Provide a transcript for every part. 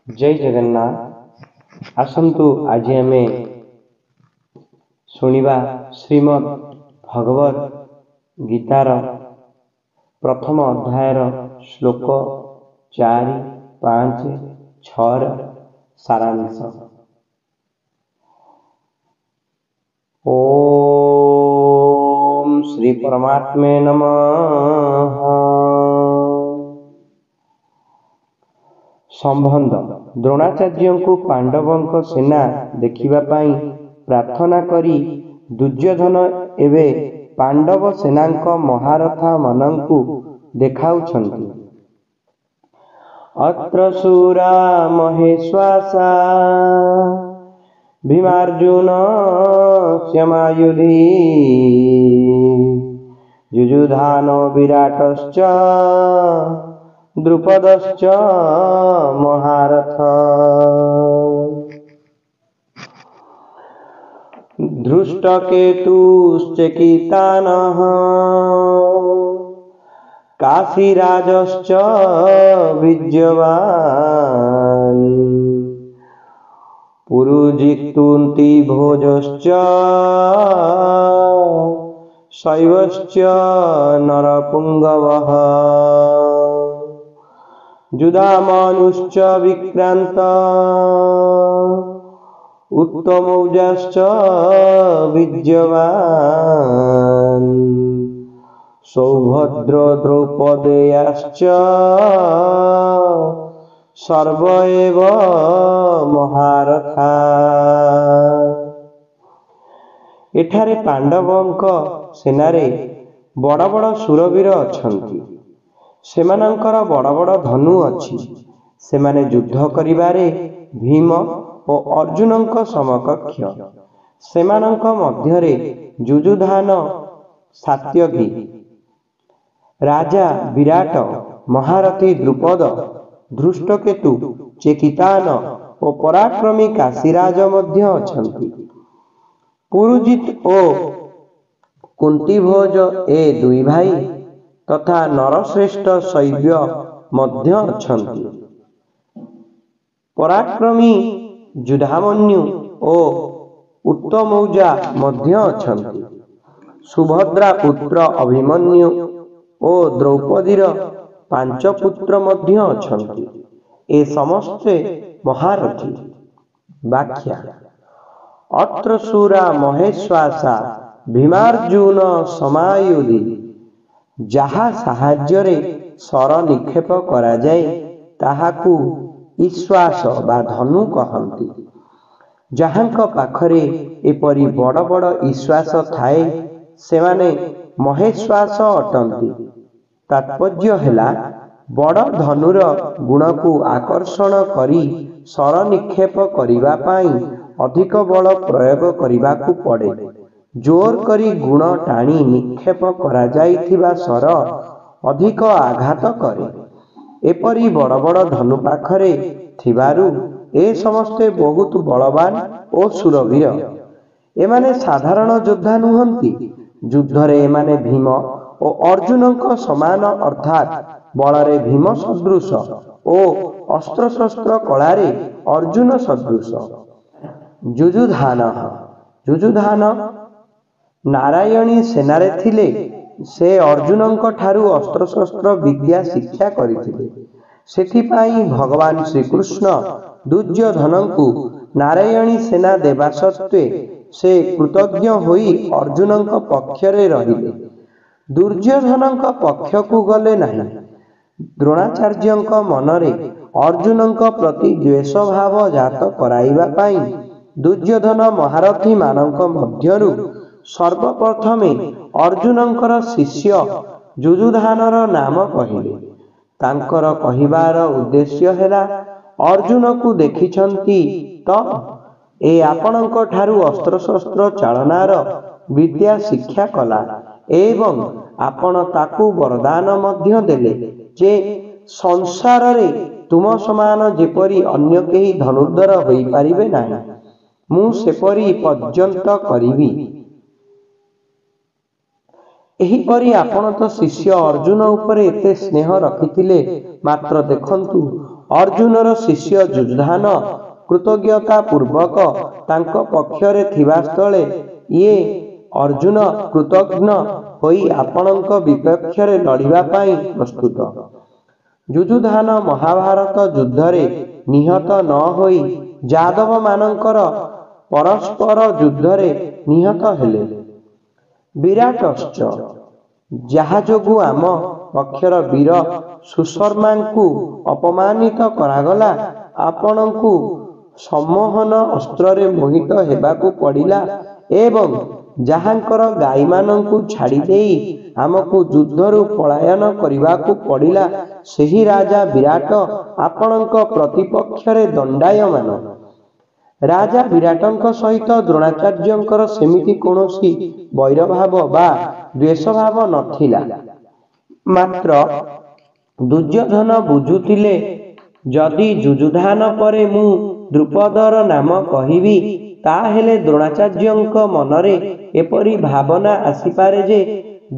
जय जगन्नाथ। आसंतु आज आमे शुणिबा श्रीमद् भगवत गीतार प्रथम अध्यायर श्लोक 4, 5, 6 सारांश। ओम श्री परमात्मे नमः। संबंध द्रोणाचार्य को पांडवों सेना देखिबा पाई प्रार्थना करी दुर्योधन एवं पांडव सेनांक महारथा मानंकु देखाउछन्ति। अत्र शूरा महेश्वासा भीमार्जुन श्यमायुधि युयुधानो विराटश्च द्रुपदश्च महारथ। धृष्टकेतुश्चेकितानः काशीराजश्च विजयवान् पुरुजित्तुन्ति भोजश्च शैवश्च नरपुङ्गवः। युधामनुश्च विक्रांत उत्तमौजाश्च विजयवान् सौभद्र द्रौपदेयाश्च सर्व एव महारथा। एठारे पांडवों सेनारे बड़ बड़ शूरवीर अछंती। सेमानंकर बड़ बड़ धनु अछि। सेमाने युद्ध करिबारे भीम और अर्जुनंक समकक्ष। सेमानंक मध्यरे युयुधान सात्यकी राजा विराट महारथी द्रुपद धृष्टकेतु चेकितान और पराक्रमी काशीराज मध्य अछंती। पुरुजित और कुंतीभोज ए दुई भाई तथा नरश्रेष्ठ शैव्य मध्य अछंती। पराक्रमी युधामन्यु और उत्तमौजा मध्य अछंती। सुभद्रा पुत्र अभिमन्यु और द्रौपदीर 5 पुत्र मध्य अछंती। ए समस्ते महारथी। व्याख्या। अत्र शूरा महेश्वासा भीमार्जुन समायुधि जहा साहाज्यरे सर निक्षेप करा जाए ताहाकु ईश्वास बा धनु कहंती। जहांक पाखरे एपरी बड़ बड़ ईश्वास थाए सेमाने महेश्वास अटंती। तात्पर्य हेला बड़ धनुर गुणकु आकर्षण करी सर निक्षेप करिबा पाई अधिक बल प्रयोग करिबाकु पड़े। जोर करी गुण टाणी निक्षेप करा जाइथिबा सर अधिक आघात करे। एपरी बड़ बड़ धनु पाखरे थिबारु ए समस्ते बहुत बलवान और शूरवीर। एमाने साधारण योद्धा नुहंती। युद्धरे एमाने भीम और अर्जुनंक समान अर्थात बलरे भीम सदृश और अस्त्रशस्त्र कलारे अर्जुन सदृश। युयुधान नारायणी सेनारे थिले। से अर्जुनंक ठारु अस्त्रशस्त्र विद्या शिक्षा करिथिले। सेथिपाई भगवान श्रीकृष्ण दुर्योधनंकु नारायणी सेना देवा सत्वे से कृतज्ञ होई अर्जुनंक पक्षरे रहिले। दुर्योधनंक पक्षकु गले नाही। द्रोणाचार्यंक मनरे अर्जुनंक प्रति द्वेष भाव जात कराइबा पाई दुर्योधन महारथी मानंक मध्यरु सर्वप्रथमे अर्जुनंकर शिष्य युयुधानर नाम कहिले। तांकर कहिबार उद्देश्य हेला अर्जुन को देखिछंती तो ए आपणंक ठारु अस्त्रशस्त्र चालनार विद्या शिक्षा कला एवं आपण ताकू वरदान मध्य देले जे संसार रे तुम समान जेपरी अन्य केही धनुर्धर होई पारिबे नाही। मु सेपरी पर्यंत करिबी। एहीपरि आपण तो शिष्य अर्जुन उपरे एते स्नेह रखिथिले, मात्र देखंतु ଅର୍ଜୁନର ଶିଷ୍ୟ ଯୁଧାନ କୃତଜ୍ଞତା ପୂର୍ବକ ତାଙ୍କ ପକ୍ଷରେ ଥିବା ସ୍ଥଳେ ଇଏ ଅର୍ଜୁନ କୃତଘ୍ନ ହୋଇ ଆପଣଙ୍କ ବିପକ୍ଷରେ ଲଢ଼ିବା ପାଇଁ ପ୍ରସ୍ତୁତ। ଯୁଧାନ ମହାଭାରତ ଯୁଦ୍ଧରେ ନିହତ ନ ହୋଇ ଯାଦବମାନଙ୍କର ପରସ୍ପର ଯୁଦ୍ଧରେ ନିହତ ହେଲେ। ବିରାଟଶ୍ଚ, ଯାହା ଯୋଗୁଁ ଆମ ପକ୍ଷର ବୀର ସୁଶର୍ମାଙ୍କୁ ଅପମାନିତ କରାଗଲା, ଆପଣଙ୍କୁ ସମ୍ମୋହନ ଅସ୍ତ୍ରରେ ମୋହିତ ହେବାକୁ ପଡ଼ିଲା ଏବଂ ଯାହାଙ୍କର ଗାଈମାନଙ୍କୁ ଛାଡ଼ିଦେଇ ଆମକୁ ଯୁଦ୍ଧରୁ ପଳାୟନ କରିବାକୁ ପଡ଼ିଲା, ସେହି ରାଜା ବିରାଟ ଆପଣଙ୍କ ପ୍ରତିପକ୍ଷରେ ଦଣ୍ଡାୟମାନ। ରାଜା ବିରାଟଙ୍କ ସହିତ ଦ୍ରୋଣାଚାର୍ଯ୍ୟଙ୍କର ସେମିତି କୌଣସି ବୈରଭାବ ବା ଦ୍ୱେଷଭାବ ନଥିଲା। ମାତ୍ର ଦୁର୍ଯ୍ୟୋଧନ ବୁଝୁଥିଲେ, ଯଦି ଯୁଧାନ ପରେ ମୁଁ ଦ୍ରୁପଦର ନାମ କହିବି, ତାହେଲେ ଦ୍ରୋଣାଚାର୍ଯ୍ୟଙ୍କ ମନରେ ଏପରି ଭାବନା ଆସିପାରେ ଯେ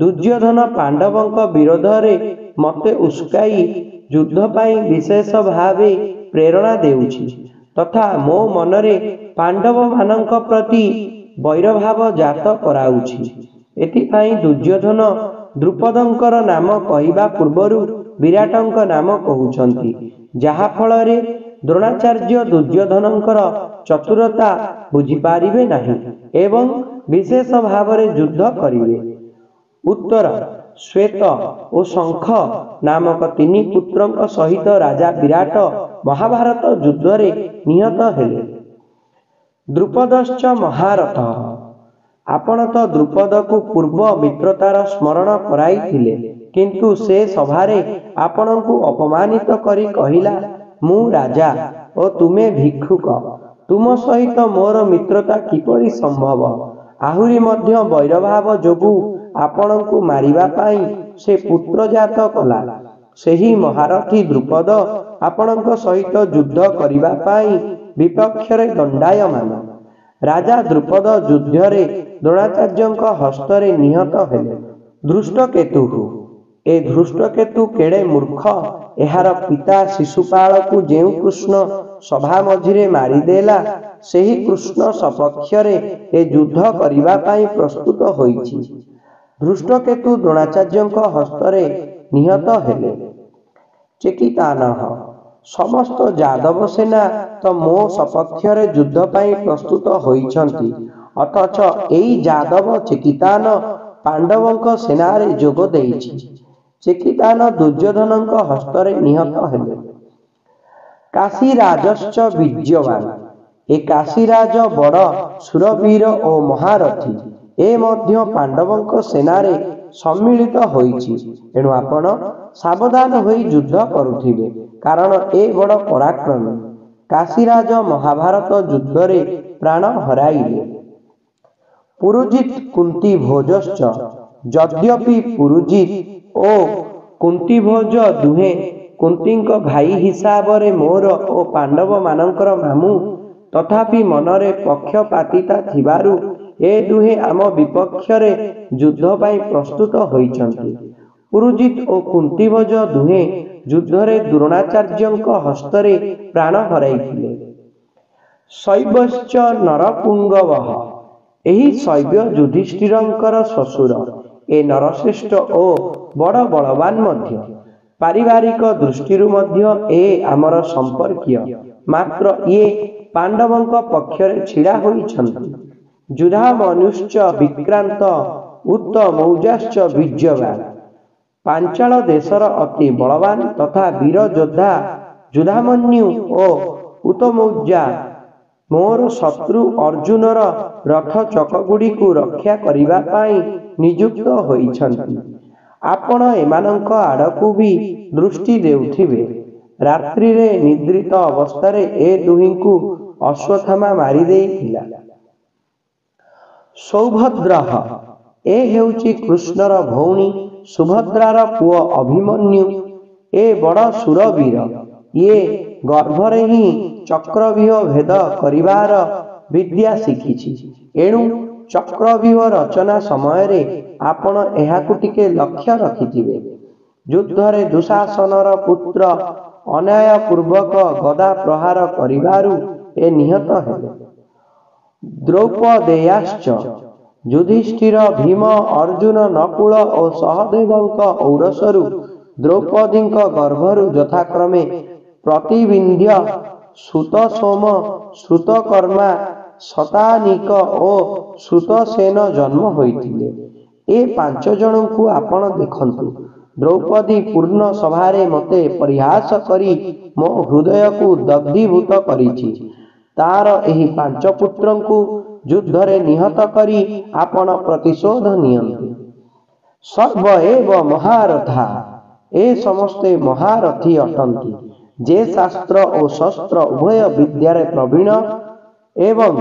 ଦୁର୍ଯ୍ୟୋଧନ ପାଣ୍ଡବଙ୍କ ବିରୋଧରେ ମୋତେ ଉସ୍କାଇ ଯୁଦ୍ଧ ପାଇଁ ବିଶେଷ ଭାବେ ପ୍ରେରଣା ଦେଉଛି ତଥା ମୋ ମନରେ ପାଣ୍ଡବମାନଙ୍କ ପ୍ରତି ବୈରଭାବ ଜାତ କରାଉଛି। ଏଥିପାଇଁ ଦୁର୍ଯ୍ୟୋଧନ ଦ୍ରୁପଦଙ୍କର ନାମ କହିବା ପୂର୍ବରୁ ବିରାଟଙ୍କ ନାମ କହୁଛନ୍ତି, ଯାହାଫଳରେ ଦ୍ରୋଣାଚାର୍ଯ୍ୟ ଦୁର୍ଯ୍ୟୋଧନଙ୍କର ଚତୁରତା ବୁଝିପାରିବେ ନାହିଁ ଏବଂ ବିଶେଷ ଭାବରେ ଯୁଦ୍ଧ କରିବେ। ଉତ୍ତର, ଶ୍ଵେତ ଓ ଶଙ୍ଖ ନାମକ ତିନି ପୁତ୍ରଙ୍କ ସହିତ ରାଜା ବିରାଟ ମହାଭାରତ ଯୁଦ୍ଧରେ ନିହତ ହେଲେ। ଦ୍ରୁପଦଶ୍ଚ ମହାରଥଃ, ଆପଣ ତ ଦ୍ରୁପଦକୁ ପୂର୍ବ ମିତ୍ରତାର ସ୍ମରଣ କରାଇଥିଲେ, କିନ୍ତୁ ସେ ସଭାରେ ଆପଣଙ୍କୁ ଅପମାନିତ କରି କହିଲା, ମୁଁ ରାଜା ଓ ତୁମେ ଭିକ୍ଷୁକ, ତୁମ ସହିତ ମୋର ମିତ୍ରତା କିପରି ସମ୍ଭବ? ଆହୁରି ମଧ୍ୟ ବୈରଭାବ ଯୋଗୁଁ ଆପଣଙ୍କୁ ମାରିବା ପାଇଁ ସେ ପୁତ୍ରଜାତ କଲା। ସେହି ମହାରଥୀ ଦ୍ରୁପଦ ଆପଣଙ୍କ ସହିତ ଯୁଦ୍ଧ କରିବା ପାଇଁ ବିପକ୍ଷରେ ଦଣ୍ଡାୟମାନ। ରାଜା ଦ୍ରୁପଦ ଯୁଦ୍ଧରେ ଦ୍ରୋଣାଚାର୍ଯ୍ୟଙ୍କ ହସ୍ତରେ ନିହତ ହେଲେ। ଧୃଷ୍ଟକେତୁଃ, ଏ ଧୃଷ୍ଟକେତୁ କେଡ଼େ ମୂର୍ଖ! ଏହାର ପିତା ଶିଶୁପାଳକୁ ଯେଉଁ କୃଷ୍ଣ ସଭା ମଝିରେ ମାରିଦେଲା, ସେହି କୃଷ୍ଣ ସପକ୍ଷରେ ଏ ଯୁଦ୍ଧ କରିବା ପାଇଁ ପ୍ରସ୍ତୁତ ହୋଇଛି। ଧୃଷ୍ଟକେତୁ ଦ୍ରୋଣାଚାର୍ଯ୍ୟଙ୍କ ହସ୍ତରେ ନିହତ ହେଲେ। ଚେକିତାନଃ, ସମସ୍ତ ଯାଦବ ସେନା ତ ମୋ ସପକ୍ଷରେ ଯୁଦ୍ଧ ପାଇଁ ପ୍ରସ୍ତୁତ ହୋଇଛନ୍ତି, ଅଥଚ ଏଇ ଯାଦବ ଚେକିତାନ ପାଣ୍ଡବଙ୍କ ସେନାରେ ଯୋଗ ଦେଇଛି। ଚେକିତାନ ଦୁର୍ଯ୍ୟୋଧନଙ୍କ ହସ୍ତରେ ନିହତ ହେଲେ। କାଶୀରାଜଶ୍ଚ ବୀର୍ଯ୍ୟବାନ୍, ଏ କାଶୀରାଜ ବଡ଼ ଶୂରବୀର ଓ ମହାରଥୀ। ଏ ମଧ୍ୟ ପାଣ୍ଡବଙ୍କ ସେନାରେ ସମ୍ମିଳିତ ହୋଇଛି। ଏଣୁ ଆପଣ ସାବଧାନ ହୋଇ ଯୁଦ୍ଧ କରୁଥିବେ, କାରଣ ଏ ବଡ଼ ପରାକ୍ରମୀ। କାଶୀରାଜ ମହାଭାରତ ଯୁଦ୍ଧରେ ପ୍ରାଣ ହରାଇଲେ। ପୁରୁଜିତ୍ କୁନ୍ତୀଭୋଜଶ୍ଚ, ଯଦ୍ୟପି ପୁରୁଜିତ୍ ଓ କୁନ୍ତୀଭୋଜ ଦୁହେଁ କୁନ୍ତୀଙ୍କ ଭାଇ ହିସାବରେ ମୋର ଓ ପାଣ୍ଡବମାନଙ୍କର ମାମୁଁ, ତଥାପି ମନରେ ପକ୍ଷପାତିତା ଥିବାରୁ ଏ ଦୁହେଁ ଆମ ବିପକ୍ଷରେ ଯୁଦ୍ଧ ପାଇଁ ପ୍ରସ୍ତୁତ ହୋଇଛନ୍ତି। ପୁରୁଜିତ୍ ଓ କୁନ୍ତୀଭୋଜ ଦୁହେଁ ଯୁଦ୍ଧରେ ଦ୍ରୋଣାଚାର୍ଯ୍ୟଙ୍କ ହସ୍ତରେ ପ୍ରାଣ ହରାଇଥିଲେ। ଶୈବ୍ୟଶ୍ଚ ନରପୁଙ୍ଗବଃ, ଏହି ଶୈବ୍ୟ ଯୁଧିଷ୍ଠିରଙ୍କର ଶ୍ୱଶୁର। ଏ ନରଶ୍ରେଷ୍ଠ ଓ ବଡ଼ ବଳବାନ ମଧ୍ୟ। ପାରିବାରିକ ଦୃଷ୍ଟିରୁ ମଧ୍ୟ ଏ ଆମର ସମ୍ପର୍କୀୟ, ମାତ୍ର ଇଏ ପାଣ୍ଡବଙ୍କ ପକ୍ଷରେ ଛିଡ଼ା ହୋଇଛନ୍ତି। ଯୁଧାମନ୍ୟୁଶ୍ଚ ବିକ୍ରାନ୍ତ ଉତ୍ତମୌଜାଶ୍ଚ ବୀର୍ଯ୍ୟବାନ୍, ପାଞ୍ଚାଳ ଦେଶର ଅତି ବଳବାନ ତଥା ବୀର ଯୋଦ୍ଧା ଯୁଧାମନ୍ୟୁ ଓ ଉତ୍ତମୌଜା ମୋର ଶତ୍ରୁ ଅର୍ଜୁନର ରଥ ଚକଗୁଡ଼ିକୁ ରକ୍ଷା କରିବା ପାଇଁ ନିଯୁକ୍ତ ହୋଇଛନ୍ତି। ଆପଣ ଏମାନଙ୍କ ଆଡ଼କୁ ବି ଦୃଷ୍ଟି ଦେଉଥିବେ। ରାତ୍ରିରେ ନିଦ୍ରିତ ଅବସ୍ଥାରେ ଏ ଦୁହିଁଙ୍କୁ ଅଶ୍ୱତ୍ଥାମା ମାରିଦେଇଥିଲା। ସୌଭଦ୍ରଃ, ଏ ହେଉଛି କୃଷ୍ଣର ଭଉଣୀ ସୁଭଦ୍ରାର ପୁଅ ଅଭିମନ୍ୟୁ। ଏ ବଡ଼ ଶୂରବୀର। ଇଏ ଗର୍ଭରେ ହିଁ ଚକ୍ରବ୍ୟୁହ ଭେଦ କରିବାର ବିଦ୍ୟା ଶିଖିଛି। ଏଣୁ ଚକ୍ରବ୍ୟୁହ ରଚନା ସମୟରେ ଆପଣ ଏହାକୁ ଟିକେ ଲକ୍ଷ୍ୟ ରଖିଥିବେ। ଯୁଦ୍ଧରେ ଦୁଃଶାସନର ପୁତ୍ର ଅନ୍ୟାୟ ପୂର୍ବକ ଗଦା ପ୍ରହାର କରିବାରୁ ଏ ନିହତ ହେଲେ। ଦ୍ରୌପଦେୟାଶ୍ଚ ଯୁଧିଷ୍ଠିର, ଭୀମ, ଅର୍ଜୁନ, ନକୁଳ ଓ ସହଦେବଙ୍କ ଔରସରୁ ଦ୍ରୌପଦୀଙ୍କ ଗର୍ଭରୁ ଯଥାକ୍ରମେ ପ୍ରତିବିନ୍ଧ୍ୟ, ଶ୍ରୁତସୋମ, ଶ୍ରୁତକର୍ମା, ଶତାନୀକ ଓ ଶ୍ରୁତସେନ ଜନ୍ମ ହୋଇଥିଲେ। ଏ 5 ଜଣଙ୍କୁ ଆପଣ ଦେଖନ୍ତୁ। ଦ୍ରୌପଦୀ ପୂର୍ଣ୍ଣ ସଭାରେ ମୋତେ ପରିହାସ କରି ମୋ ହୃଦୟକୁ ଦଗ୍ଧୀଭୂତ କରିଛି। ତାର ଏହି 5 ପୁତ୍ରଙ୍କୁ ଯୁଦ୍ଧରେ ନିହତ କରି ଆପଣ ପ୍ରତିଶୋଧ ନିଅନ୍ତୁ। ସର୍ବ ଏବ ମହାରଥା, ଏ ସମସ୍ତେ ମହାରଥୀ ଅଟନ୍ତି, ଯେ ଶାସ୍ତ୍ର ଓ ଶସ୍ତ୍ର ଉଭୟ ବିଦ୍ୟାରେ ପ୍ରବୀଣ ଏବଂ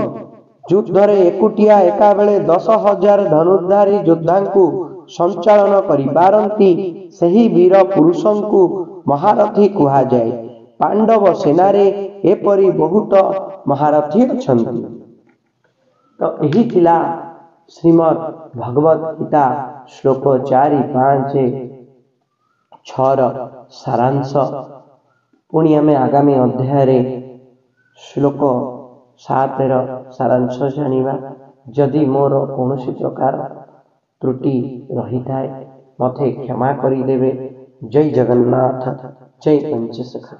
ଯୁଦ୍ଧରେ ଏକୁଟିଆ ଏକାବେଳେ 10,000 ଧନୁର୍ଦ୍ଧାରୀ ଯୋଦ୍ଧାଙ୍କୁ ସଞ୍ଚାଳନ କରିପାରନ୍ତି। ସେହି ବୀର ପୁରୁଷଙ୍କୁ ମହାରଥୀ କୁହାଯାଏ। ପାଣ୍ଡବ ସେନାରେ ଏପରି ବହୁତ ମହାରଥୀ ଅଛନ୍ତି। ତ ଏହି ଥିଲା ଶ୍ରୀମଦ୍ ଭଗବତ ଗୀତା ଶ୍ଲୋକ 4, 5, 6ର ସାରାଂଶ। ପୁଣି ଆମେ ଆଗାମୀ ଅଧ୍ୟାୟରେ ଶ୍ଲୋକ 7ର ସାରାଂଶ ଜାଣିବା। ଯଦି ମୋର କୌଣସି ପ୍ରକାର ତ୍ରୁଟି ରହିଥାଏ ମୋତେ କ୍ଷମା କରିଦେବେ। ଜୟ ଜଗନ୍ନାଥ, ଜୟ ପଞ୍ଚସଖା।